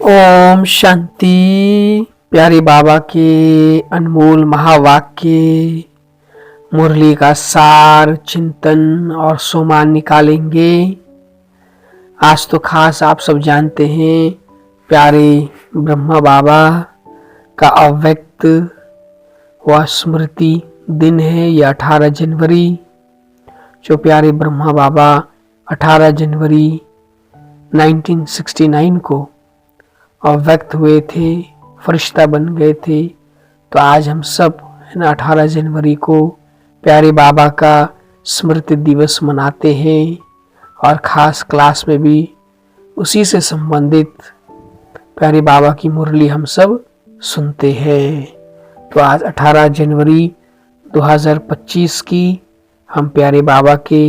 ओम शांति। प्यारे बाबा के अनमोल महावाक्य मुरली का सार चिंतन और सोमान निकालेंगे। आज तो खास आप सब जानते हैं प्यारे ब्रह्मा बाबा का अव्यक्त व स्मृति दिन है। यह 18 जनवरी, जो प्यारे ब्रह्मा बाबा 18 जनवरी 1969 को अव्यक्त हुए थे, फरिश्ता बन गए थे। तो आज हम सब है ना 18 जनवरी को प्यारे बाबा का स्मृति दिवस मनाते हैं और खास क्लास में भी उसी से संबंधित प्यारे बाबा की मुरली हम सब सुनते हैं। तो आज 18 जनवरी 2025 की हम प्यारे बाबा के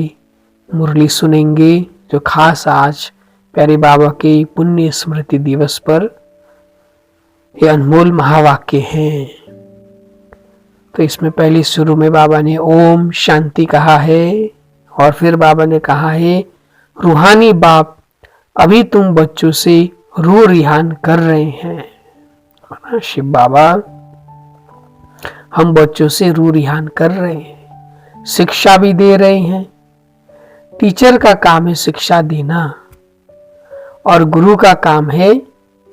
मुरली सुनेंगे, जो खास आज प्यारे बाबा के पुण्य स्मृति दिवस पर ये अनमोल महावाक्य हैं। तो इसमें पहले शुरू में बाबा ने ओम शांति कहा है और फिर बाबा ने कहा है, रूहानी बाप अभी तुम बच्चों से रू रिहान कर रहे हैं। शिव बाबा हम बच्चों से रू रिहान कर रहे हैं, शिक्षा भी दे रहे हैं। टीचर का काम है शिक्षा देना और गुरु का काम है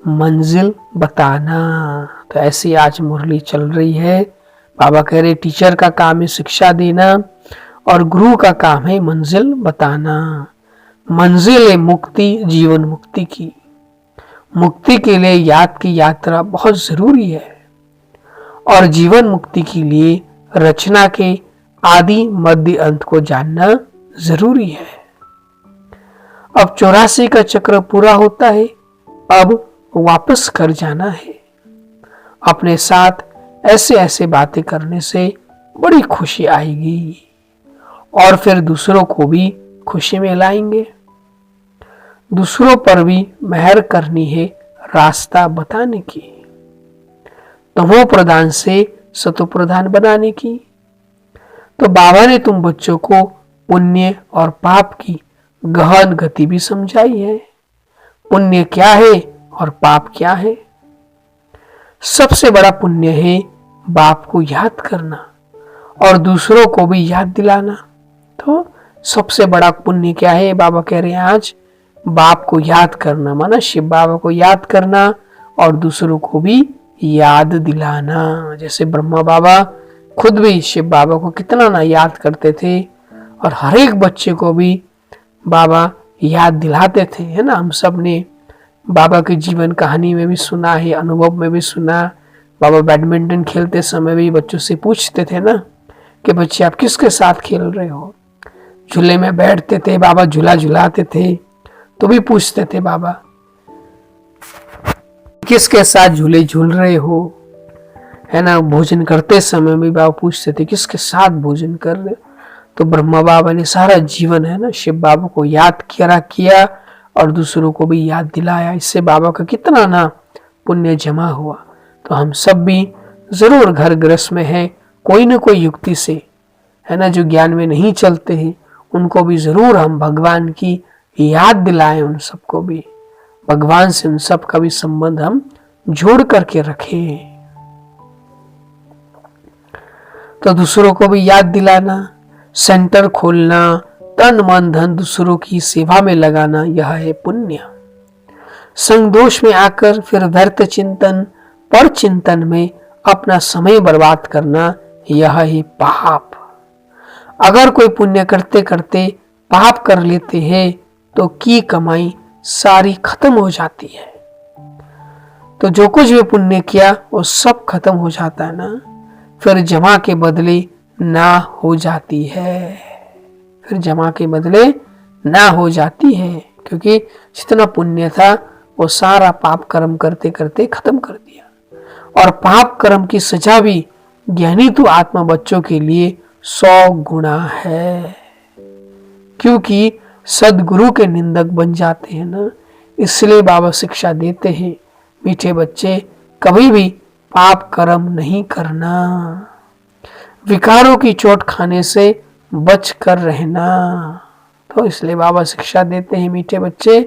मंजिल बताना। तो ऐसी आज मुरली चल रही है। बाबा कह रहे टीचर का काम है शिक्षा देना और गुरु का काम है मंजिल बताना। मंजिल है मुक्ति, जीवन मुक्ति की। मुक्ति के लिए याद की यात्रा बहुत जरूरी है और जीवन मुक्ति के लिए रचना के आदि मध्य अंत को जानना जरूरी है। अब 84 का चक्र पूरा होता है, अब वापस घर जाना है। अपने साथ ऐसे ऐसे बातें करने से बड़ी खुशी आएगी और फिर दूसरों को भी खुशी में लाएंगे। दूसरों पर भी मेहर करनी है, रास्ता बताने की, तमो प्रधान से सतो प्रधान बनाने की। तो बाबा ने तुम बच्चों को पुण्य और पाप की गहन गति भी समझाई है। पुण्य क्या है और पाप क्या है। सबसे बड़ा पुण्य है बाप को याद करना और दूसरों को भी याद दिलाना। तो सबसे बड़ा पुण्य क्या है, बाबा कह रहे हैं आज बाप को याद करना, माना शिव बाबा को याद करना और दूसरों को भी याद दिलाना। जैसे ब्रह्मा बाबा खुद भी शिव बाबा को कितना ना याद करते थे और हर एक बच्चे को भी बाबा याद दिलाते थे, है ना। हम सब ने बाबा की जीवन कहानी में भी सुना है, अनुभव में भी सुना। बाबा बैडमिंटन खेलते समय भी बच्चों से पूछते थे ना कि बच्चे आप किसके साथ खेल रहे हो। झूले में बैठते थे, बाबा झूला झुलाते थे तो भी पूछते थे बाबा किसके साथ झूले झूल रहे हो, है ना। भोजन करते समय भी बाबा पूछते थे किसके साथ भोजन कर रहे हो। तो ब्रह्मा बाबा ने सारा जीवन है ना शिव बाबा को याद किया और दूसरों को भी याद दिलाया। इससे बाबा का कितना ना पुण्य जमा हुआ। तो हम सब भी जरूर घर गृहस्थ में है, कोई ना कोई युक्ति से, है ना, जो ज्ञान में नहीं चलते हैं उनको भी जरूर हम भगवान की याद दिलाएं। उन सबको भी भगवान से उन सब का भी संबंध हम जोड़ करके रखें। तो दूसरों को भी याद दिलाना, सेंटर खोलना, तन मन धन दूसरों की सेवा में लगाना, यह है पुण्य। संग दोष में आकर फिर व्यर्थ चिंतन पर चिंतन में अपना समय बर्बाद करना, यह है पाप। अगर कोई पुण्य करते करते पाप कर लेते हैं तो की कमाई सारी खत्म हो जाती है। तो जो कुछ भी पुण्य किया वो सब खत्म हो जाता है ना, फिर जमा के बदले ना हो जाती है। फिर जमा के बदले ना हो जाती है, क्योंकि जितना पुण्य था वो सारा पाप कर्म करते करते खत्म कर दिया। और पाप कर्म की सजा भी ज्ञानी तो आत्मा बच्चों के लिए 100 गुना है, क्योंकि सदगुरु के निंदक बन जाते हैं ना। इसलिए बाबा शिक्षा देते हैं, मीठे बच्चे कभी भी पाप कर्म नहीं करना, विकारों की चोट खाने से बच कर रहना। तो इसलिए बाबा शिक्षा देते हैं, मीठे बच्चे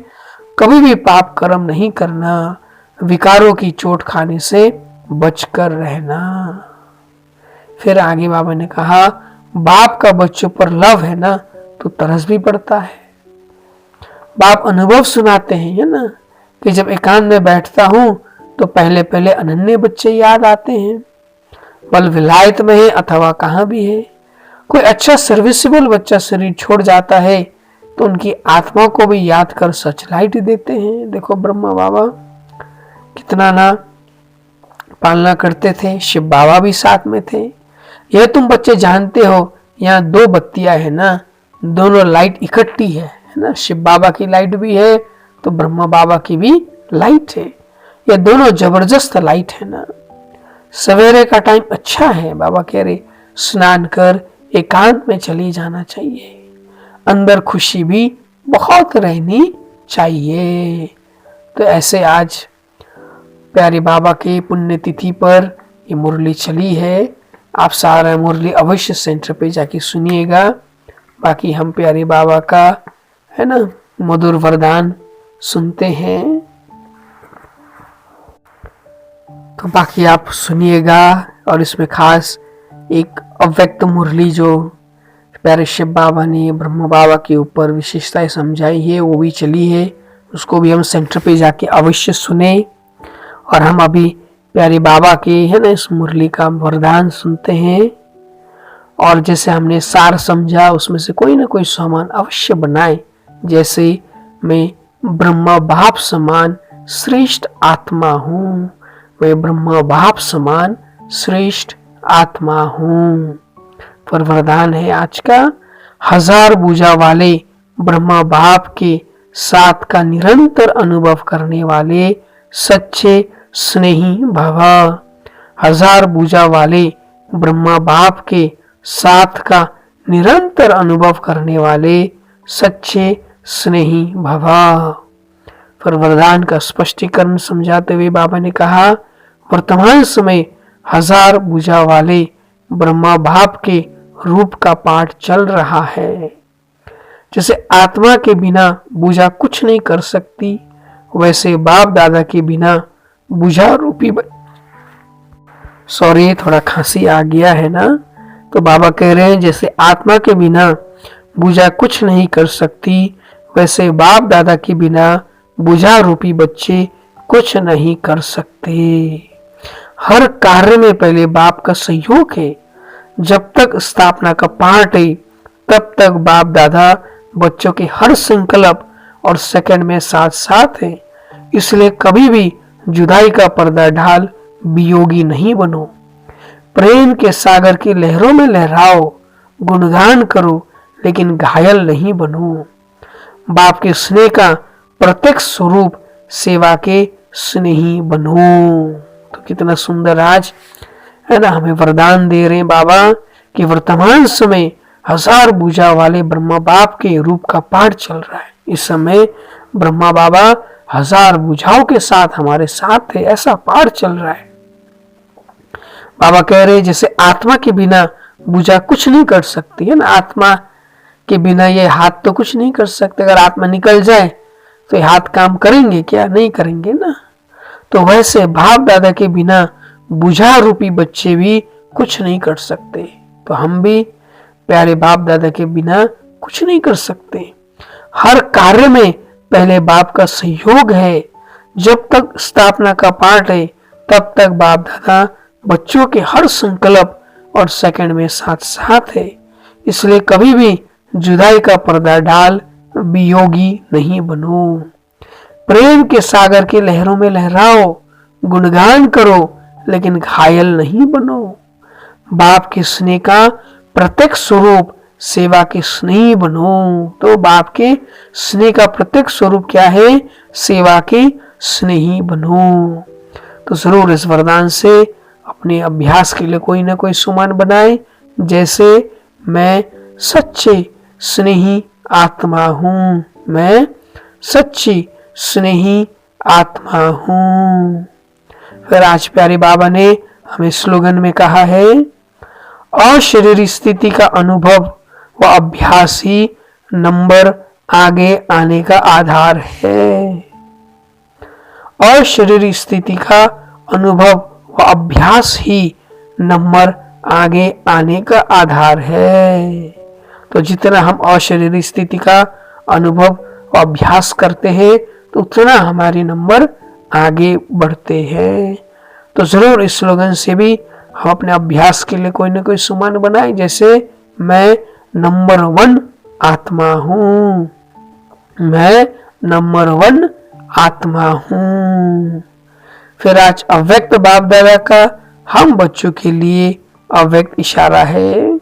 कभी भी पाप कर्म नहीं करना, विकारों की चोट खाने से बचकर रहना। फिर आगे बाबा ने कहा, बाप का बच्चों पर लव है ना तो तरस भी पड़ता है। बाप अनुभव सुनाते हैं, है ना, कि जब एकांत में बैठता हूं तो पहले पहले अनन्य बच्चे याद आते हैं, बल विलायत में है अथवा कहां भी है। कोई अच्छा सर्विसेबल बच्चा शरीर छोड़ जाता है तो उनकी आत्मा को भी याद कर सचलाइट देते हैं। देखो ब्रह्मा बाबा कितना ना पालना करते थे, शिव बाबा भी साथ में थे। यह तुम बच्चे जानते हो, यहाँ दो बत्तियां है ना, दोनों लाइट इकट्ठी है ना, शिव बाबा की लाइट भी है तो ब्रह्मा बाबा की भी लाइट है। ये दोनों जबरदस्त लाइट है ना। सवेरे का टाइम अच्छा है, बाबा कह रहे स्नान कर एकांत में चली जाना चाहिए, अंदर खुशी भी बहुत रहनी चाहिए। तो ऐसे आज प्यारे बाबा के पुण्यतिथि पर ये मुरली चली है। आप सारा मुरली अवश्य सेंटर पे जाके सुनिएगा। बाकी हम प्यारे बाबा का, है ना, मधुर वरदान सुनते हैं। तो बाकी आप सुनिएगा। और इसमें खास एक अव्यक्त मुरली जो प्यारे शिव बाबा ने ब्रह्मा बाबा के ऊपर विशेषताएं समझाई है वो भी चली है, उसको भी हम सेंटर पे जाके अवश्य सुने। और हम अभी प्यारे बाबा के, है ना, इस मुरली का वरदान सुनते हैं। और जैसे हमने सार समझा उसमें से कोई ना कोई सामान अवश्य बनाए। जैसे मैं ब्रह्मा बाप समान श्रेष्ठ आत्मा हूँ, मैं ब्रह्मा बाप समान श्रेष्ठ आत्मा हूँ। पर वरदान है आज का, 1000 भुजा वाले ब्रह्मा बाप के साथ का निरंतर अनुभव करने वाले सच्चे स्नेही भव। 1000 भुजा वाले ब्रह्मा बाप के साथ का निरंतर अनुभव करने वाले सच्चे स्नेही भव। पर वरदान का स्पष्टीकरण समझाते हुए बाबा ने कहा, वर्तमान समय 1000 भुजा वाले ब्रह्मा बाप के रूप का पाठ चल रहा है। जैसे आत्मा के बिना भुजा कुछ नहीं कर सकती, वैसे बाप दादा के बिना भुजा रूपी सॉरी थोड़ा खांसी आ गया है ना। तो बाबा कह रहे हैं जैसे आत्मा के बिना भुजा कुछ नहीं कर सकती, वैसे बाप दादा के बिना भुजा रूपी बच्चे कुछ नहीं कर सकते। हर कार्य में पहले बाप का सहयोग है। जब तक स्थापना का पाठ है तब तक बाप दादा बच्चों के हर संकल्प और सेकंड में साथ साथ है। इसलिए कभी भी जुदाई का पर्दा ढाल वियोगी नहीं बनो। प्रेम के सागर की लहरों में लहराओ, गुणगान करो लेकिन घायल नहीं बनो। बाप के स्नेह का प्रत्यक्ष स्वरूप सेवा के स्नेही बनो। तो कितना सुंदर आज, है ना, हमें वरदान दे रहे हैं बाबा कि वर्तमान समय 1000 भुजा वाले ब्रह्मा बाप के रूप का पाठ चल रहा है। इस समय ब्रह्मा बाबा 1000 भुजाओं के साथ हमारे साथ है, ऐसा पाठ चल रहा है। बाबा कह रहे जैसे आत्मा के बिना भुजा कुछ नहीं कर सकती, है ना, आत्मा के बिना ये हाथ तो कुछ नहीं कर सकते। अगर आत्मा निकल जाए तो ये हाथ काम करेंगे क्या? नहीं करेंगे ना। तो वैसे बाप दादा के बिना भुजा रूपी बच्चे भी कुछ नहीं कर सकते। तो हम भी प्यारे बाप दादा के बिना कुछ नहीं कर सकते। हर कार्य में पहले बाप का सहयोग है। जब तक स्थापना का पाठ है तब तक बाप दादा बच्चों के हर संकल्प और सेकंड में साथ साथ है। इसलिए कभी भी जुदाई का पर्दा डाल वियोगी नहीं बनो। प्रेम के सागर की लहरों में लहराओ, गुणगान करो लेकिन घायल नहीं बनो। बाप के स्नेह का प्रत्यक्ष स्वरूप सेवा के स्नेही बनो। तो बाप के स्नेह का प्रत्यक्ष स्वरूप क्या है? सेवा के स्नेही बनो। तो जरूर इस वरदान से अपने अभ्यास के लिए कोई ना कोई सुमन बनाए। जैसे मैं सच्चे स्नेही आत्मा हूं, मैं सच्ची स्नेही आत्मा हूं। फिर आज प्यारे बाबा ने हमें स्लोगन में कहा है, अशरीरी स्थिति का अनुभव व अभ्यास ही नंबर आगे आने का आधार है। अशरीरी स्थिति का अनुभव व अभ्यास ही नंबर आगे आने का आधार है। तो जितना हम अशरीरी स्थिति का अनुभव व अभ्यास करते हैं तो उतना हमारे नंबर आगे बढ़ते हैं। तो जरूर इस स्लोगन से भी हम अपने अभ्यास के लिए कोई ना कोई सुमन बनाए, जैसे मैं नंबर 1 आत्मा हूं, मैं नंबर 1 आत्मा हूं। फिर आज अव्यक्त बाप दादा का हम बच्चों के लिए अव्यक्त इशारा है,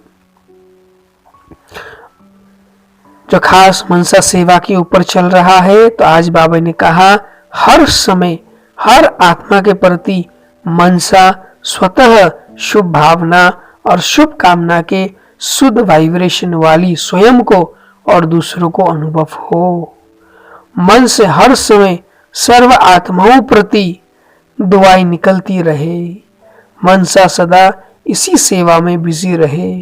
जो खास मनसा सेवा के ऊपर चल रहा है। तो आज बाबा ने कहा, हर समय हर आत्मा के प्रति मनसा स्वतः शुभ भावना और शुभ कामना के शुद्ध वाइब्रेशन वाली स्वयं को और दूसरों को अनुभव हो। मन से हर समय सर्व आत्माओं प्रति दुआएं निकलती रहे। मनसा सदा इसी सेवा में बिजी रहे।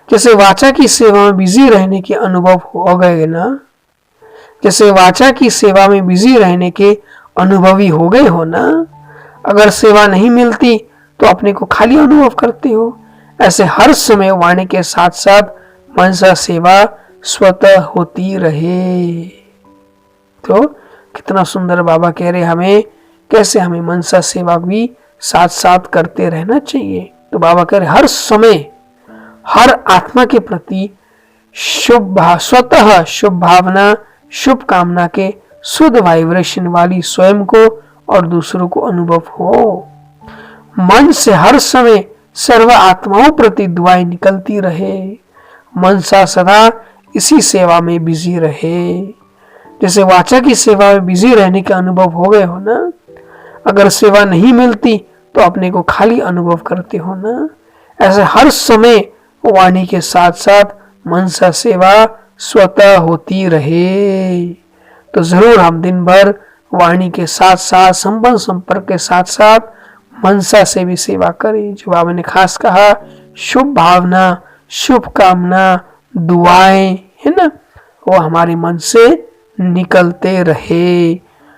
जैसे वाचा की सेवा में बिजी रहने के अनुभव हो गए ना, जैसे वाचा की सेवा में बिजी रहने के अनुभवी हो गए हो ना, अगर सेवा नहीं मिलती तो अपने को खाली अनुभव करते हो। ऐसे हर समय वाणी के साथ साथ मनसा सेवा स्वतः होती रहे। तो कितना सुंदर बाबा कह रहे हमें, कैसे हमें मनसा सेवा भी साथ साथ करते रहना चाहिए। तो बाबा कह रहे हर समय हर आत्मा के प्रति स्वतः शुभ भावना शुभ कामना के शुद्ध वाइब्रेशन वाली स्वयं को और दूसरों को अनुभव हो। मन से हर समय सर्व आत्माओं प्रति दुआएं निकलती रहे। मनसा सदा इसी सेवा में बिजी रहे। जैसे वाचा की सेवा में बिजी रहने का अनुभव हो गए हो ना, अगर सेवा नहीं मिलती तो अपने को खाली अनुभव करते हो ना, ऐसे हर समय वाणी के साथ साथ मनसा सेवा स्वतः होती रहे। तो जरूर हम दिन भर वाणी के साथ साथ संबंध संपर्क के साथ साथ मनसा से भी सेवा करें। जो बाबा ने खास कहा, शुभ भावना शुभ कामना दुआएं है ना, वो हमारे मन से निकलते रहे।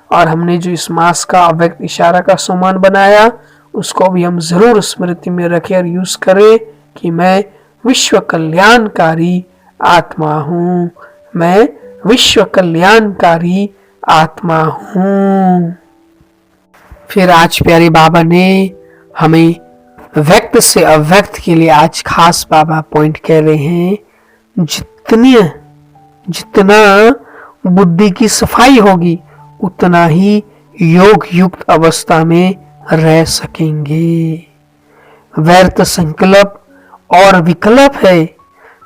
और हमने जो इस मास का अव्यक्त इशारा का सुमन बनाया, उसको भी हम जरूर स्मृति में रखें और यूज करें कि मैं विश्व कल्याणकारी आत्मा हूं, मैं विश्व कल्याणकारी आत्मा हूं। फिर आज प्यारे बाबा ने हमें व्यक्त से अव्यक्त के लिए आज खास बाबा पॉइंट कह रहे हैं, जितना बुद्धि की सफाई होगी उतना ही योग युक्त अवस्था में रह सकेंगे। व्यर्थ संकल्प और विकल्प है,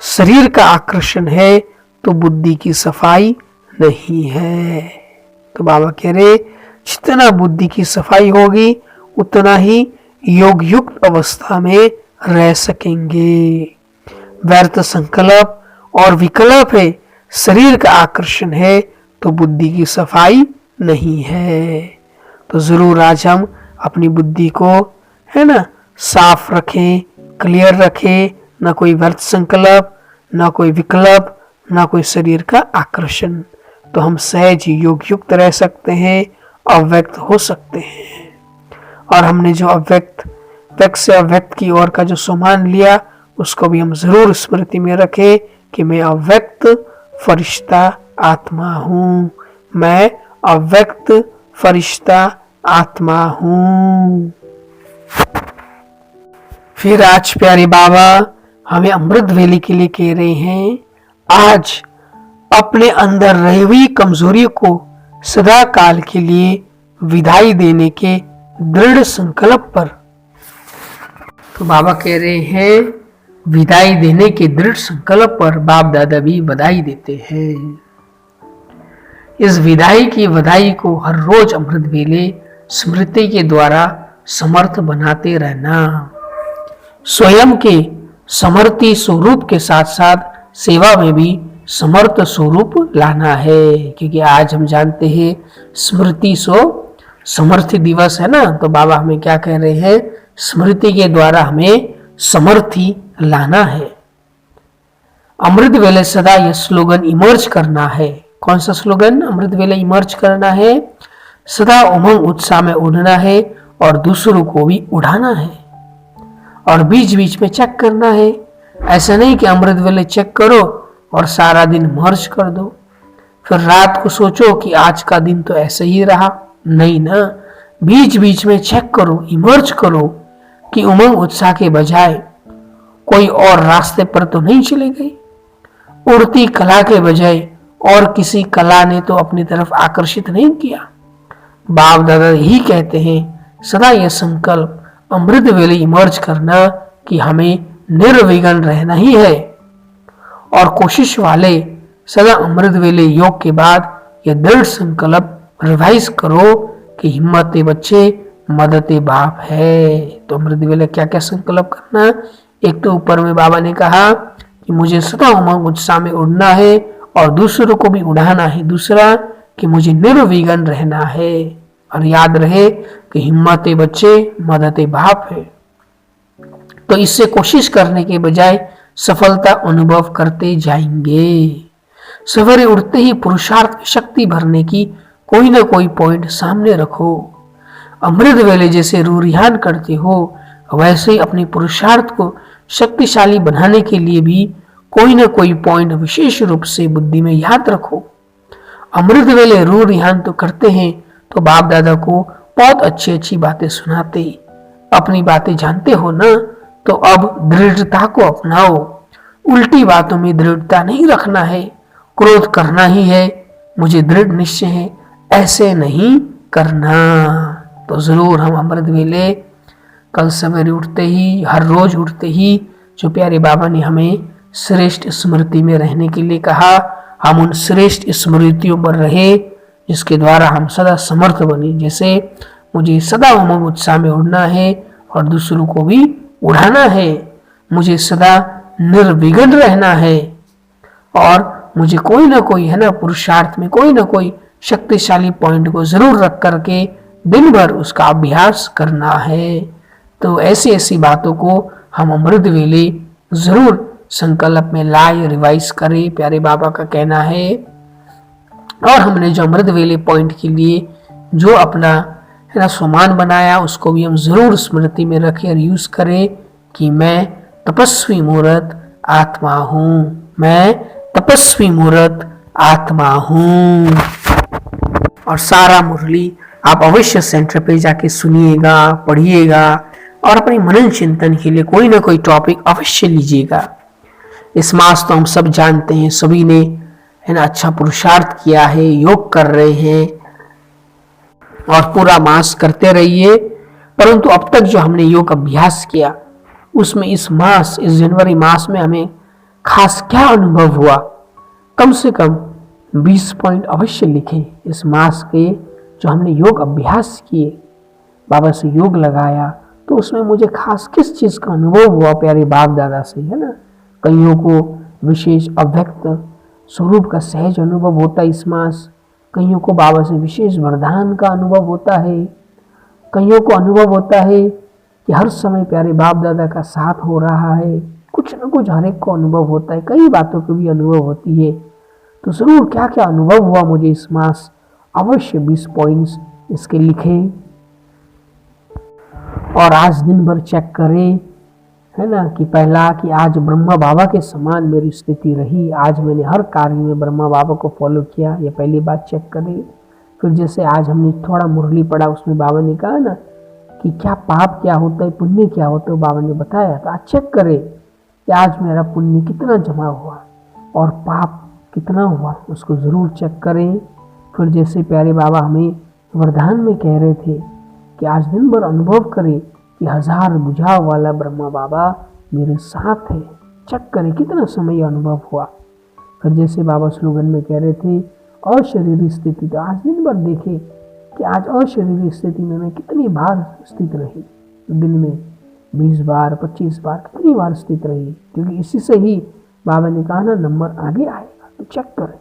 शरीर का आकर्षण है तो बुद्धि की सफाई नहीं है। तो बाबा कह रहे जितना बुद्धि की सफाई होगी उतना ही योग युक्त अवस्था में रह सकेंगे। व्यर्थ संकल्प और विकल्प है, शरीर का आकर्षण है तो बुद्धि की सफाई नहीं है। तो जरूर आज हम अपनी बुद्धि को है ना साफ रखें, क्लियर रखें, ना कोई व्यर्थ संकल्प, ना कोई विकल्प, ना कोई शरीर का आकर्षण। तो हम सहज योग युक्त रह सकते हैं, अव्यक्त हो सकते हैं। और हमने जो व्यक्त से अव्यक्त की ओर का जो सम्मान लिया, उसको भी हम जरूर स्मृति में रखें कि मैं अव्यक्त फरिश्ता आत्मा हूं, मैं अव्यक्त फरिश्ता आत्मा हूं। फिर आज प्यारे बाबा हमें अमृत वेली के लिए कह रहे हैं, आज अपने अंदर रही हुई कमजोरी को सदा काल के लिए विदाई देने के दृढ़ संकल्प पर। तो बाबा कह रहे हैं विदाई देने के दृढ़ संकल्प पर बाप दादा भी बधाई देते हैं। इस विदाई की बधाई को हर रोज अमृत वेले स्मृति के द्वारा समर्थ बनाते रहना, स्वयं के समर्थी स्वरूप के साथ साथ सेवा में भी समर्थ स्वरूप लाना है। क्योंकि आज हम जानते हैं स्मृति सो समर्थी दिवस है ना, तो बाबा हमें क्या कह रहे हैं, स्मृति के द्वारा हमें समर्थी लाना है। अमृत वेले सदा यह स्लोगन इमर्ज करना है। कौन सा स्लोगन अमृत वेले इमर्ज करना है? सदा उमंग उत्साह में उड़ना है और दूसरों को भी उड़ाना है, और बीच बीच में चेक करना है। ऐसा नहीं कि अमृत वेले चेक करो और सारा दिन मर्ज कर दो, फिर रात को सोचो कि आज का दिन तो ऐसे ही रहा। नहीं ना, बीच बीच में चेक करो, इमर्ज करो कि उमंग उत्साह के बजाय कोई और रास्ते पर तो नहीं चले गए। उड़ती कला के बजाय और किसी कला ने तो अपनी तरफ आकर्षित नहीं किया। बाप दादा यही कहते हैं, सदा यह संकल्प अमृत वेले इमर्ज करना कि हमें निर्विघ्न रहना ही है। और कोशिश वाले सदा अमृत वेले योग के बाद यह दृढ़ संकल्प रिवाइज करो कि हिम्मत बच्चे मदद बाप है। तो अमृत वेले क्या क्या संकल्प करना? एक तो ऊपर में बाबा ने कहा कि मुझे सदा उमंग उत्साह में उड़ना है और दूसरों को भी उड़ाना है। दूसरा कि मुझे निर्विघ्न रहना है, और याद रहे कि हिम्मत बच्चे मदद बाप है। तो इससे कोशिश करने के बजाय सफलता अनुभव करते जाएंगे। सवेरे उठते ही पुरुषार्थ की शक्ति भरने की कोई ना कोई पॉइंट सामने रखो। अमृत वेले जैसे रूरिहान करते हो, वैसे ही अपने पुरुषार्थ को शक्तिशाली बनाने के लिए भी कोई ना कोई पॉइंट विशेष रूप से बुद्धि में याद रखो। अमृत वेले रूरिहान तो करते हैं तो बाप दादा को बहुत अच्छी अच्छी बातें सुनाते, अपनी बातें जानते हो ना, तो अब दृढ़ता को अपनाओ। उल्टी बातों में दृढ़ता नहीं रखना है, क्रोध करना ही है, मुझे दृढ़ निश्चय है, ऐसे नहीं करना। तो जरूर हम अमृत वेले कल सवेरे उठते ही, हर रोज उठते ही, जो प्यारे बाबा ने हमें श्रेष्ठ स्मृति में रहने के लिए कहा, हम उन श्रेष्ठ स्मृतियों पर रहे जिसके द्वारा हम सदा समर्थ बने। जैसे मुझे सदा उमंग उत्साह में उड़ना है और दूसरों को भी उड़ाना है, मुझे सदा निर्विघ्न रहना है, और मुझे कोई ना कोई है ना पुरुषार्थ में कोई ना कोई शक्तिशाली पॉइंट को जरूर रख करके दिन भर उसका अभ्यास करना है। तो ऐसी ऐसी बातों को हम अमृत वेले जरूर संकल्प में लाए, रिवाइज करें, प्यारे बाबा का कहना है। और हमने जो अमृत वेले पॉइंट के लिए जो अपना है ना सामान बनाया, उसको भी हम जरूर स्मृति में रखें और यूज करें कि मैं तपस्वी मूर्त आत्मा हूं, मैं तपस्वी मूर्त आत्मा हूं। और सारा मुरली आप अवश्य सेंटर पे जाके सुनिएगा, पढ़िएगा, और अपने मनन चिंतन के लिए कोई ना कोई टॉपिक अवश्य लीजिएगा। इस मास तो हम सब जानते हैं, सभी ने है ना अच्छा पुरुषार्थ किया है, योग कर रहे हैं, और पूरा मास करते रहिए। परंतु अब तक जो हमने योग अभ्यास किया उसमें इस जनवरी मास में हमें खास क्या अनुभव हुआ, कम से कम 20 पॉइंट अवश्य लिखें। इस मास के जो हमने योग अभ्यास किए, बाबा से योग लगाया, तो उसमें मुझे खास किस चीज का अनुभव हुआ प्यारे बाप दादा से, है ना। कईयों को विशेष अव्यक्त स्वरूप का सहज अनुभव होता है इस मास, कईयों को बाबा से विशेष वरदान का अनुभव होता है, कईयों को अनुभव होता है कि हर समय प्यारे बाप दादा का साथ हो रहा है। कुछ न कुछ हर एक को अनुभव होता है, कई बातों की भी अनुभव होती है। तो जरूर क्या क्या अनुभव हुआ मुझे इस मास, अवश्य 20 पॉइंट्स इसके लिखें, और आज दिन भर चेक करें, है ना, कि पहला कि आज ब्रह्मा बाबा के समान मेरी स्थिति रही, आज मैंने हर कार्य में ब्रह्मा बाबा को फॉलो किया, ये पहली बात चेक करें। फिर जैसे आज हमने थोड़ा मुरली पढ़ा, उसमें बाबा ने कहा ना कि क्या पाप क्या होता है, पुण्य क्या होता है, बाबा ने बताया। तो आज चेक करें कि आज मेरा पुण्य कितना जमा हुआ और पाप कितना हुआ, उसको ज़रूर चेक करें। फिर जैसे प्यारे बाबा हमें वरदान में कह रहे थे कि आज दिन भर अनुभव करें कि 1000 बुझाव वाला ब्रह्मा बाबा मेरे साथ है। चेक करें कितना समय अनुभव हुआ। फिर जैसे बाबा स्लोगन में कह रहे थे अशरीरी स्थिति, तो आज दिन भर देखें कि आज अशरीरी स्थिति में मैं कितनी बार स्थित रही, दिन में 20 बार 25 बार कितनी बार स्थित रही, क्योंकि इसी से ही बाबा ने कहा ना नंबर आगे आएगा। तो चेक करें।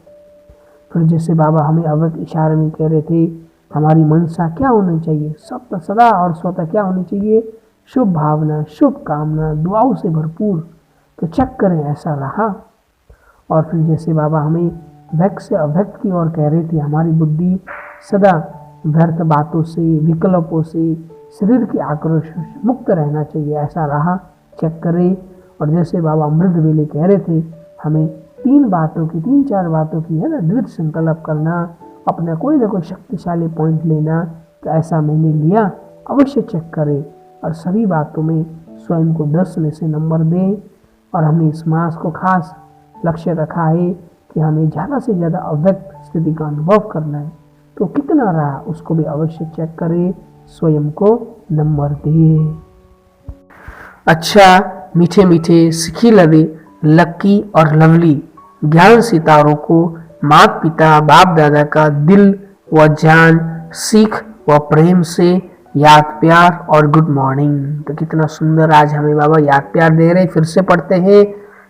फिर जैसे बाबा हमें अवैध इशारे में कह रहे थे हमारी मनसा क्या होनी चाहिए, सब सदा और स्वतः क्या होनी चाहिए, शुभ भावना, शुभ कामना, दुआओं से भरपूर। तो चेक करें ऐसा रहा। और फिर जैसे बाबा हमें व्यक्त से अव्यक्त की ओर कह रहे थे, हमारी बुद्धि सदा व्यर्थ बातों से, विकल्पों से, शरीर के आक्रोश से मुक्त रहना चाहिए। ऐसा रहा चेक करें। और जैसे बाबा अमृत वेले कह रहे थे, हमें 3-4 बातों की है ना दृढ़ संकल्प करना, अपना कोई ना कोई शक्तिशाली पॉइंट लेना। तो ऐसा मैंने लिया, अवश्य चेक करें और सभी बातों में स्वयं को 10 में से नंबर दें। और हमने इस मास को खास लक्ष्य रखा है कि हमें ज़्यादा से ज़्यादा अव्यक्त स्थिति का अनुभव करना है। तो कितना रहा उसको भी अवश्य चेक करें, स्वयं को नंबर दें। अच्छा मीठे मीठे सिखी लदे लक्की और लवली ज्ञान सितारों को माता पिता बाप दादा का दिल व जान, सीख व प्रेम से याद प्यार और गुड मॉर्निंग। तो कितना सुंदर आज हमें बाबा याद प्यार दे रहे। फिर से पढ़ते हैं।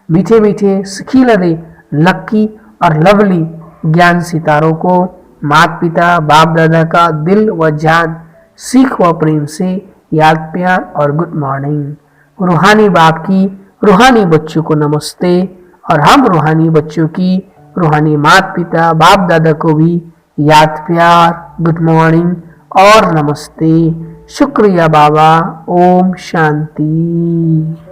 मीठे मीठे सिखी लदे लक्की और लवली ज्ञान सितारों को माता पिता बाप दादा का दिल व जान, सीख व प्रेम से याद प्यार और गुड मॉर्निंग। रूहानी बाप की रूहानी बच्चों को नमस्ते। और हम रूहानी बच्चों की रूहानी माता पिता बाप दादा को भी याद प्यार, गुड मॉर्निंग और नमस्ते। शुक्रिया बाबा। ओम शांति।